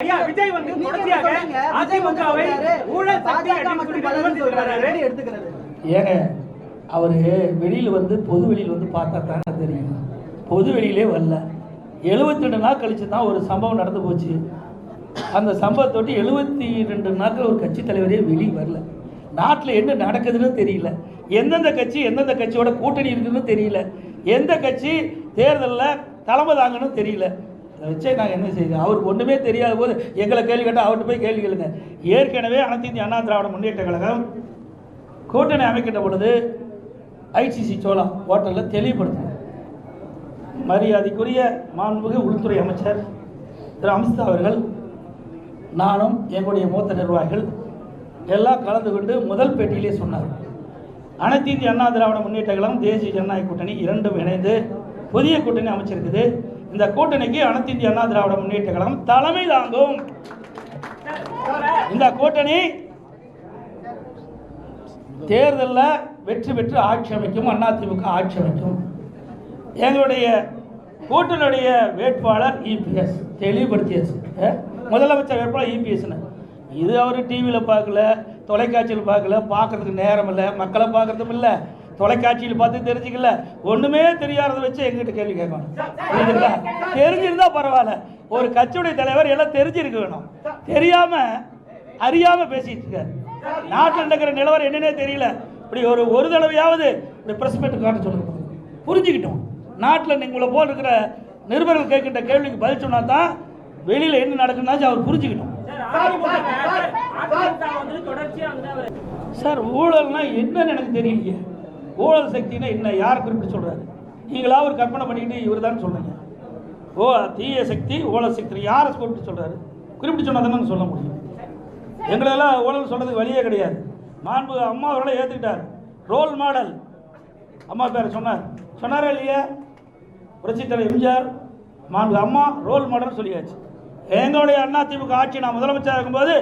விஜய் வந்து தொடர்ச்சியாக அதிமுகவை ஊழல் சக்தி எடுத்துக்கிறது. ஏங்க அவரு வெளியில் வந்து பொது வெளியில் வந்து பார்த்தா தானே தெரியும். பொது வெளியிலே வரல. 72 நாள் கழிச்சு தான் ஒரு சம்பவம் நடந்து போச்சு. அந்த சம்பவத்தொட்டி 72 நாட்கள் ஒரு கட்சி தலைவரே வெளியே வரல. நாட்டில் என்ன நடக்குதுன்னு தெரியல. எந்தெந்த கட்சி எந்தெந்த கட்சியோட கூட்டணி இருக்குன்னு தெரியல. எந்த கட்சி தேர்தலில் தலைமை தாங்கன்னு தெரியல. அதை வச்சே நாங்கள் என்ன செய்யுது? அவருக்கு ஒன்றுமே தெரியாத போது எங்களை கேள்வி கேட்டால் அவர்கிட்ட போய் கேள்வி கேளுங்க. ஏற்கனவே அனைத்து இந்திய அண்ணா திராவிட முன்னேற்ற கழகம் கூட்டணி அமைக்கின்ற பொழுது ஐசிசி சோழா ஹோட்டலில் தெளிவுபடுத்தினார். மரியாதைக்குரிய மாண்புமிகு உள்துறை அமைச்சர் திரு அமித்ஷா அவர்கள், நானும் எங்களுடைய மூத்த நிர்வாகிகள் எல்லாம் கலந்து கொண்டு முதல் பேட்டியிலே சொன்னார், அனைத்து இந்திய அண்ணா திராவிட முன்னேற்ற கழகம் தேசிய ஜனநாயக கூட்டணி இரண்டும் இணைந்து புதிய கூட்டணி அமைச்சிருக்குது. இந்த கூட்டணிக்கு அனைத்து இந்திய அண்ணா திராவிட முன்னேற்ற கழகம் தலைமை தாங்கும். இந்த கூட்டணி தேர்தலில் வெற்றி பெற்று ஆட்சி அமைக்கும். அதிமுக ஆட்சி அமைக்கும். எங்களுடைய கூட்டணியுடைய வேட்பாளர் இபிஎஸ் தெளிவுபடுத்தியாச்சு. முதலமைச்சர் வேட்பாளர் இபிஎஸ்னு. இது அவர் டிவியில் பார்க்கல, தொலைக்காட்சியில் பார்க்கல, பார்க்கறதுக்கு நேரம் இல்லை, மக்களை பார்க்கறதும் இல்லை, தொலைக்காட்சியில் பார்த்து தெரிஞ்சுக்கல, ஒன்றுமே தெரியாததை வச்சு எங்கிட்ட கேள்வி கேட்கணும். புரியுதுங்களா? தெரிஞ்சிருந்தா பரவாயில்ல. ஒரு கட்சியுடைய தலைவர் எல்லாம் தெரிஞ்சிருக்க வேணும். தெரியாமல் அறியாமல் பேசிட்டு இருக்காரு. நாட்டில் நடக்கிற நிலவரம் என்னன்னே தெரியல. இப்படி ஒரு தடவையாவது இப்படி பிரஸ் மீட் காட்ட சொல்லுங்க, புரிஞ்சுக்கிட்டோம். நாட்டில் உங்களை போல் இருக்கிற நிருபர்கள் கேட்கின்ற கேள்விக்கு பதில் சொன்னா தான் வெளியில் என்ன நடக்குதுன்னா அவர் புரிஞ்சுக்கிட்டோம். சார், ஊழல்னா என்னன்னு எனக்கு தெரியலையே. ஊழல் சக்தினா என்ன? யார் குறிப்பிட்டு சொல்றாரு? நீங்களா ஒரு கற்பனை பண்ணிக்கிட்டு இவர் தான் சொல்றீங்க. தீய சக்தி ஊழல் சக்தி யாரை குறிப்பிட்டு சொல்றாரு? குறிப்பிட்டு சொன்னா தானே சொல்ல முடியும். எங்களெல்லாம் ஊழல் சொல்றதுக்கு வழியே கிடையாது. மாண்பு அம்மா அவர்களை ஏற்றுக்கிட்டார். ரோல் மாடல் அம்மா பேர் சொன்னாரா இல்லையா? புரட்சித் தலைவர் எம்ஜிஆர், மாண்பு அம்மா ரோல் மாடல் சொல்லியாச்சு. எங்களுடைய அதிமுக ஆட்சி நான் முதலமைச்சராக இருக்கும்போது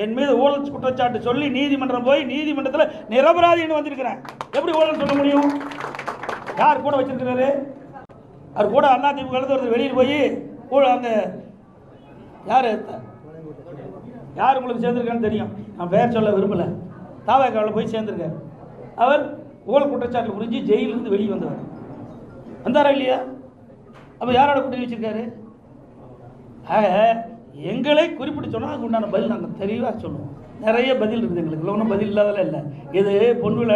என் மீது ஊழல் குற்றச்சாட்டு சொல்லி நீதிமன்றம் போய் நீதிமன்றத்தில் நிரபராதின்னு வந்திருக்கிறேன். எப்படி ஊழல் சொல்ல முடியும்? யார் கூட வச்சிருக்கிறாரு? அவர் கூட அதிமுக ஒருத்தர் வெளியில் போய் ஊழல் அந்த யார் உங்களுக்கு சேர்ந்திருக்கான்னு தெரியும். நான் பெயர் சொல்ல விரும்பலை. தாவேக்காவில் போய் சேர்ந்திருக்காரு. அவர் ஊழல் குற்றச்சாட்டு புரிஞ்சு ஜெயிலிருந்து வெளியே வந்தவர். வந்தாரா இல்லையா? அப்போ யாரோட கூட்டணி வச்சிருக்காரு? ஆக எங்களை குறிப்பிட்டு சொன்னால் அதுக்கு உண்டான பதில் நாங்கள் தெளிவாக சொல்லுவோம். நிறைய பதில் இருக்குது எங்களுக்கு. ஒன்றும் பதில் இல்லாதெல்லாம் இல்லை. இது பொன்விழா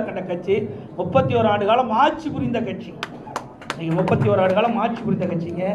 கண்ட கட்சி 31 ஆண்டு காலம் ஆட்சி புரிந்த கட்சி. நீங்கள் 31 ஆண்டு காலம் ஆட்சி புரிந்த கட்சிங்க.